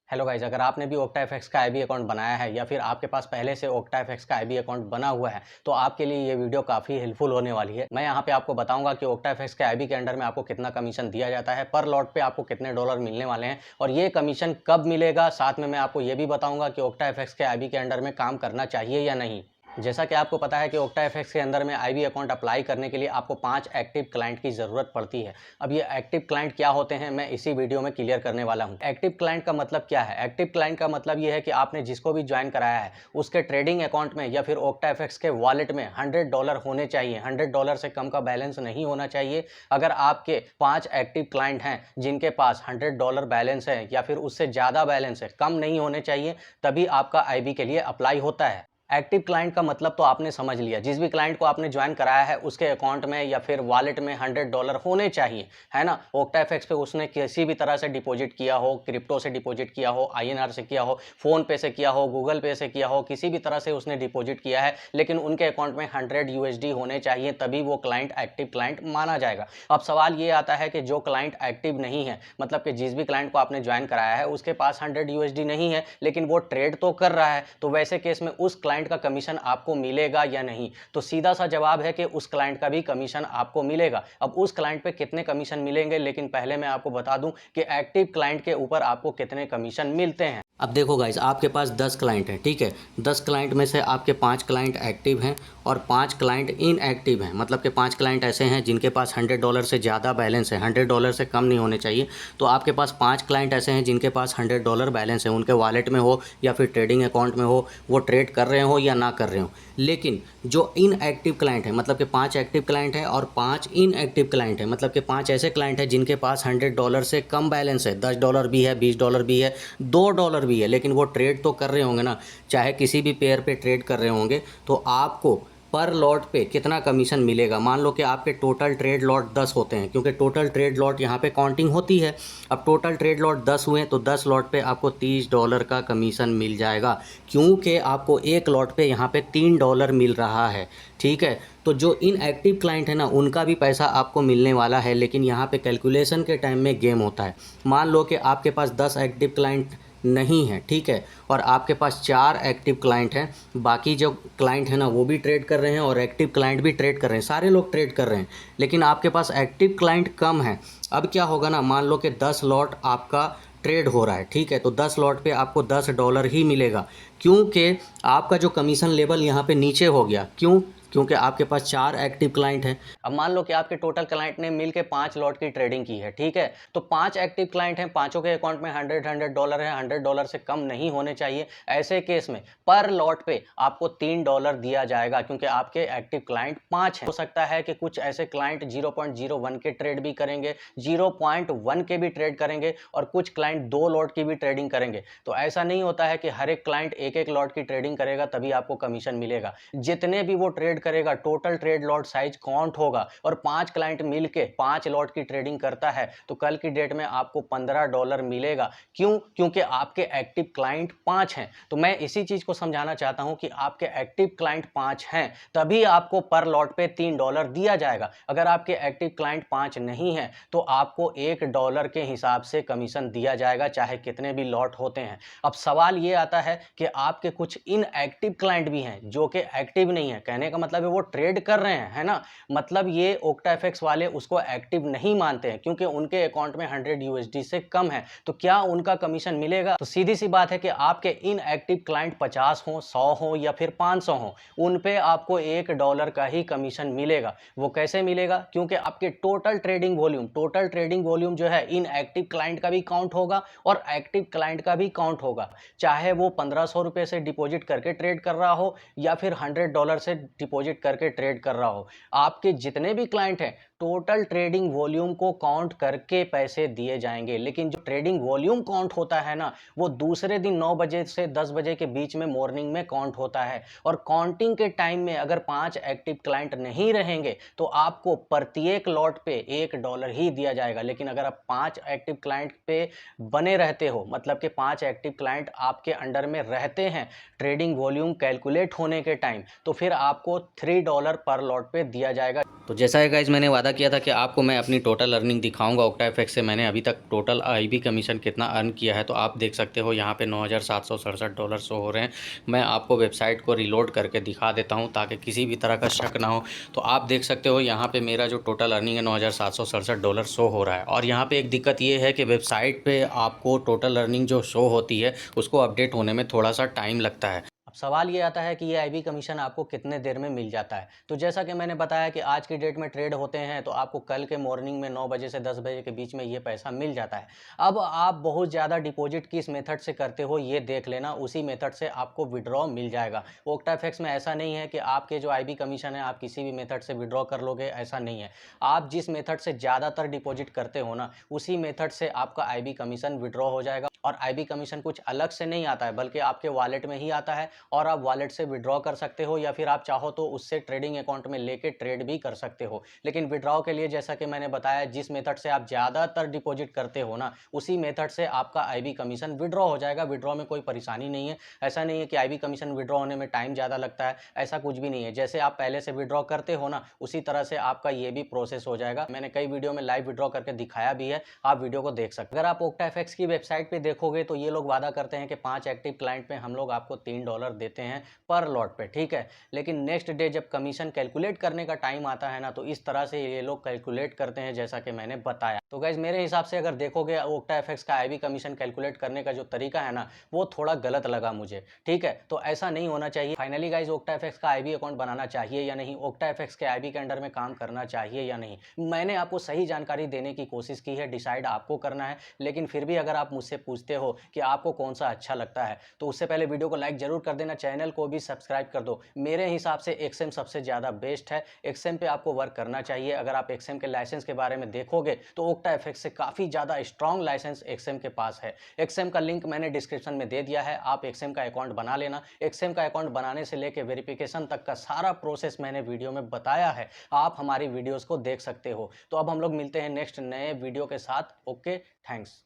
Hello guys, अगर आपने भी OctaFX का आईबी अकाउंट बनाया है या फिर आपके पास पहले से OctaFX का आईबी अकाउंट बना हुआ है तो आपके लिए ये वीडियो काफ़ी हेल्पफुल होने वाली है। मैं यहाँ पे आपको बताऊंगा कि OctaFX के आईबी के अंडर में आपको कितना कमीशन दिया जाता है, पर लॉट पे आपको कितने डॉलर मिलने वाले हैं और ये कमीशन कब मिलेगा। साथ में मैं आपको ये भी बताऊंगा कि OctaFX के आईबी के अंडर में काम करना चाहिए या नहीं। जैसा कि आपको पता है कि OctaFX के अंदर में आईबी अकाउंट अप्लाई करने के लिए आपको 5 एक्टिव क्लाइंट की ज़रूरत पड़ती है। अब ये एक्टिव क्लाइंट क्या होते हैं मैं इसी वीडियो में क्लियर करने वाला हूँ। एक्टिव क्लाइंट का मतलब क्या है? एक्टिव क्लाइंट का मतलब ये है कि आपने जिसको भी ज्वाइन कराया है उसके ट्रेडिंग अकाउंट में या फिर OctaFX के वॉलेट में $100 होने चाहिए। $100 से कम का बैलेंस नहीं होना चाहिए। अगर आपके 5 एक्टिव क्लाइंट हैं जिनके पास $100 बैलेंस है या फिर उससे ज़्यादा बैलेंस है, कम नहीं होने चाहिए, तभी आपका आईबी के लिए अप्लाई होता है। एक्टिव क्लाइंट का मतलब तो आपने समझ लिया। जिस भी क्लाइंट को आपने ज्वाइन कराया है उसके अकाउंट में या फिर वॉलेट में $100 होने चाहिए, है ना। OctaFX पे उसने किसी भी तरह से डिपॉजिट किया हो, क्रिप्टो से डिपॉजिट किया हो, INR से किया हो, फ़ोन पे से किया हो, गूगल पे से किया हो, किसी भी तरह से उसने डिपॉजिट किया है, लेकिन उनके अकाउंट में 100 USD होने चाहिए, तभी वो क्लाइंट एक्टिव क्लाइंट माना जाएगा। अब सवाल ये आता है कि जो क्लाइंट एक्टिव नहीं है, मतलब कि जिस भी क्लाइंट को आपने ज्वाइन कराया है उसके पास 100 USD नहीं है लेकिन वो ट्रेड तो कर रहा है, तो वैसे केस में उस क्लाइंट का कमीशन आपको मिलेगा या नहीं? तो सीधा सा जवाब है कि उस क्लाइंट का भी कमीशन आपको मिलेगा। अब उस क्लाइंट पे कितने कमीशन मिलेंगे, लेकिन पहले मैं आपको बता दूं कि एक्टिव क्लाइंट के ऊपर आपको कितने कमीशन मिलते हैं। अब देखो गाइस, आपके पास 10 क्लाइंट हैं, ठीक है। 10 क्लाइंट में से आपके 5 क्लाइंट एक्टिव हैं और 5 क्लाइंट इनएक्टिव हैं। मतलब कि 5 क्लाइंट ऐसे हैं जिनके पास $100 से ज़्यादा बैलेंस है, $100 से कम नहीं होने चाहिए। तो आपके पास 5 क्लाइंट ऐसे हैं जिनके पास $100 बैलेंस है, उनके वॉलेट में हो या फिर ट्रेडिंग अकाउंट में हो, वो ट्रेड कर रहे हो या ना कर रहे हो। लेकिन जो इनएक्टिव क्लाइंट है, मतलब कि 5 एक्टिव क्लाइंट है और 5 इनएक्टिव क्लाइंट है, मतलब कि 5 ऐसे क्लाइंट हैं जिनके पास $100 से कम बैलेंस है, $10 भी है, $20 भी है, $2 भी है, लेकिन वो ट्रेड तो कर रहे होंगे ना, चाहे किसी भी पेयर पे ट्रेड कर रहे होंगे। तो आपको पर लॉट पे कितना कमीशन मिलेगा? मान लो कि आपके टोटल ट्रेड लॉट 10 होते हैं, क्योंकि टोटल ट्रेड लॉट यहाँ पे काउंटिंग होती है। अब टोटल ट्रेड लॉट 10 हुए तो 10 लॉट पे आपको $30 का कमीशन मिल जाएगा, क्योंकि आपको एक लॉट पे यहाँ पे $3 मिल रहा है, ठीक है। तो जो इनएक्टिव क्लाइंट है ना, उनका भी पैसा आपको मिलने वाला है, लेकिन यहाँ पे कैलकुलेशन के टाइम में गेम होता है। मान लो कि आपके पास 10 एक्टिव क्लाइंट नहीं है, ठीक है, और आपके पास 4 एक्टिव क्लाइंट हैं। बाकी जो क्लाइंट है ना वो भी ट्रेड कर रहे हैं और एक्टिव क्लाइंट भी ट्रेड कर रहे हैं, सारे लोग ट्रेड कर रहे हैं, लेकिन आपके पास एक्टिव क्लाइंट कम है। अब क्या होगा ना, मान लो कि 10 लॉट आपका ट्रेड हो रहा है, ठीक है, तो 10 लॉट पे आपको $10 ही मिलेगा, क्योंकि आपका जो कमीशन लेवल यहाँ पे नीचे हो गया। क्यों? क्योंकि आपके पास 4 एक्टिव क्लाइंट हैं। अब मान लो कि आपके टोटल क्लाइंट ने मिलके 5 लॉट की ट्रेडिंग की है, ठीक है, तो 5 एक्टिव क्लाइंट हैं, पांचों के अकाउंट में $100 है, $100 से कम नहीं होने चाहिए। ऐसे केस में पर लॉट पे आपको $3 दिया जाएगा, क्योंकि आपके एक्टिव क्लाइंट 5 हैं। हो सकता है कि कुछ ऐसे क्लाइंट 0.01 के ट्रेड भी करेंगे, 0.1 के भी ट्रेड करेंगे और कुछ क्लाइंट 2 लॉट की भी ट्रेडिंग करेंगे। तो ऐसा नहीं होता है कि हर एक क्लाइंट एक एक लॉट की ट्रेडिंग करेगा तभी आपको कमीशन मिलेगा। जितने भी वो ट्रेड करेगा total trade lot size count होगा, और 5 क्लाइंट मिलके 5 लॉट की ट्रेडिंग करता है तो कल की डेट में आपको $15 मिलेगा। क्यों? क्योंकि आपके एक्टिव क्लाइंट 5 हैं। तो मैं इसी चीज को समझाना चाहता हूं कि आपके एक्टिव क्लाइंट 5 हैं तभी आपको पर लॉट पे $3 दिया जाएगा। अगर आपके एक्टिव क्लाइंट 5 नहीं है तो आपको $1 के हिसाब से कमीशन दिया जाएगा, चाहे कितने भी लॉट होते हैं। अब सवाल ये आता है कि आपके कुछ इनएक्टिव क्लाइंट भी हैं जो कि एक्टिव नहीं है। कहने का मतलब है वो ट्रेड कर रहे हैं, है ना, मतलब ये OctaFX वाले उसको एक्टिव नहीं मानते हैं क्योंकि उनके अकाउंट में 100 USD से कम है। तो क्या उनका कमीशन मिलेगा? तो सीधी सी बात है कि आपके इनएक्टिव क्लाइंट 50 हो, 100 हो या फिर 500 हो, उन पे आपको $1 का ही कमीशन मिलेगा। वो कैसे मिलेगा? क्योंकि आपके टोटल ट्रेडिंग वॉल्यूम जो है इनएक्टिव क्लाइंट का भी काउंट होगा और एक्टिव क्लाइंट का भी काउंट होगा, चाहे वो ₹1500 से डिपॉजिट करके ट्रेड कर रहा हो या फिर $100 से डिपॉजिट करके ट्रेड कर रहा हो। आपके जितने भी क्लाइंट हैं टोटल ट्रेडिंग वॉल्यूम को काउंट करके पैसे दिए जाएंगे। लेकिन जो ट्रेडिंग वॉल्यूम काउंट होता है ना, वो दूसरे दिन 9 बजे से 10 बजे के बीच में मॉर्निंग में काउंट होता है, और काउंटिंग के टाइम में अगर 5 एक्टिव क्लाइंट नहीं रहेंगे तो आपको प्रत्येक लॉट पे $1 ही दिया जाएगा। लेकिन अगर आप 5 एक्टिव क्लाइंट पे बने रहते हो, मतलब कि 5 एक्टिव क्लाइंट आपके अंडर में रहते हैं ट्रेडिंग वॉल्यूम कैलकुलेट होने के टाइम, तो फिर आपको $3 पर लॉट पे दिया जाएगा। तो जैसा है गाइज मैंने वादा वादा किया था कि आपको मैं अपनी टोटल अर्निंग दिखाऊंगा ओक्टाफिक्स से। मैंने अभी तक टोटल आईबी कमीशन कितना अर्न किया है तो आप देख सकते हो यहाँ पे $9,767 शो हो रहे हैं। मैं आपको वेबसाइट को रिलोड करके दिखा देता हूँ ताकि किसी भी तरह का शक ना हो। तो आप देख सकते हो यहाँ पे मेरा जो टोटल अर्निंग है $9,767 शो हो रहा है। और यहाँ पे एक दिक्कत ये है कि वेबसाइट पे आपको टोटल अर्निंग जो शो होती है उसको अपडेट होने में थोड़ा सा टाइम लगता है। अब सवाल ये आता है कि ये आईबी कमीशन आपको कितने देर में मिल जाता है। तो जैसा कि मैंने बताया कि आज की डेट में ट्रेड होते हैं तो आपको कल के मॉर्निंग में 9 बजे से 10 बजे के बीच में ये पैसा मिल जाता है। अब आप बहुत ज़्यादा डिपॉजिट किस मेथड से करते हो ये देख लेना, उसी मेथड से आपको विड्रॉ मिल जाएगा। ओक्टाफिक्स में ऐसा नहीं है कि आपके जो आईबी कमीशन है आप किसी भी मेथड से विड्रॉ कर लोगे, ऐसा नहीं है। आप जिस मेथड से ज़्यादातर डिपॉजिट करते हो ना, उसी मेथड से आपका आईबी कमीशन विड्रॉ हो जाएगा। और आईबी कमीशन कुछ अलग से नहीं आता है बल्कि आपके वॉलेट में ही आता है और आप वॉलेट से विड्रॉ कर सकते हो या फिर आप चाहो तो उससे ट्रेडिंग अकाउंट में लेके ट्रेड भी कर सकते हो। लेकिन विड्रॉ के लिए जैसा कि मैंने बताया, जिस मेथड से आप ज़्यादातर डिपॉजिट करते हो ना, उसी मेथड से आपका आईबी कमीशन विड्रॉ हो जाएगा। विड्रॉ में कोई परेशानी नहीं है। ऐसा नहीं है कि आईबी कमीशन विड्रॉ होने में टाइम ज़्यादा लगता है, ऐसा कुछ भी नहीं है। जैसे आप पहले से विड्रॉ करते हो ना, उसी तरह से आपका ये भी प्रोसेस हो जाएगा। मैंने कई वीडियो में लाइव विड्रॉ करके दिखाया भी है, आप वीडियो को देख सकते हैं। अगर आप ओक्टाफिक्स की वेबसाइट पे देखोगे तो ये लोग वादा करते हैं कि 5 एक्टिव क्लाइंट पे हम लोग आपको $3 देते हैं पर लॉट पे, ठीक है। लेकिन नेक्स्ट डे जब कमीशन कैलकुलेट करने का टाइम आता है ना, तो इस तरह से ये लोग कैलकुलेट करते हैं जैसा कि मैंने बताया। तो गाइज मेरे हिसाब से अगर देखोगे ओक्टाफिक्स का आईबी कमीशन कैलकुलेट करने का जो तरीका है ना, वो थोड़ा गलत लगा मुझे, ठीक है। तो ऐसा नहीं होना चाहिए। फाइनली गाइज ओक्टाफिक्स का आईबी अकाउंट बनाना चाहिए या नहीं, ओक्टाफिक्स के आईबी के अंडर में काम करना चाहिए या नहीं, मैंने आपको सही जानकारी देने की कोशिश की है। डिसाइड आपको करना है। लेकिन फिर भी अगर आप मुझसे पूछते हो कि आपको कौन सा अच्छा लगता है तो उससे पहले वीडियो को लाइक जरूर कर देना, चैनल को भी सब्सक्राइब कर दो। मेरे हिसाब से एक्सएम सबसे ज़्यादा बेस्ट है। एक्सएम पे आपको वर्क करना चाहिए। अगर आप एक्सएम के लाइसेंस के बारे में देखोगे तो ओक्टाफिक्स से काफ़ी ज़्यादा स्ट्रॉन्ग लाइसेंस एक्सएम के पास है। एक्सएम का लिंक मैंने डिस्क्रिप्शन में दे दिया है, आप एक्सएम का अकाउंट बना लेना। एक्सएम का अकाउंट बनाने से लेकर वेरिफिकेशन तक का सारा प्रोसेस मैंने वीडियो में बताया है, आप हमारी वीडियोज़ को देख सकते हो। तो अब हम लोग मिलते हैं नेक्स्ट नए वीडियो के साथ। Okay, thanks.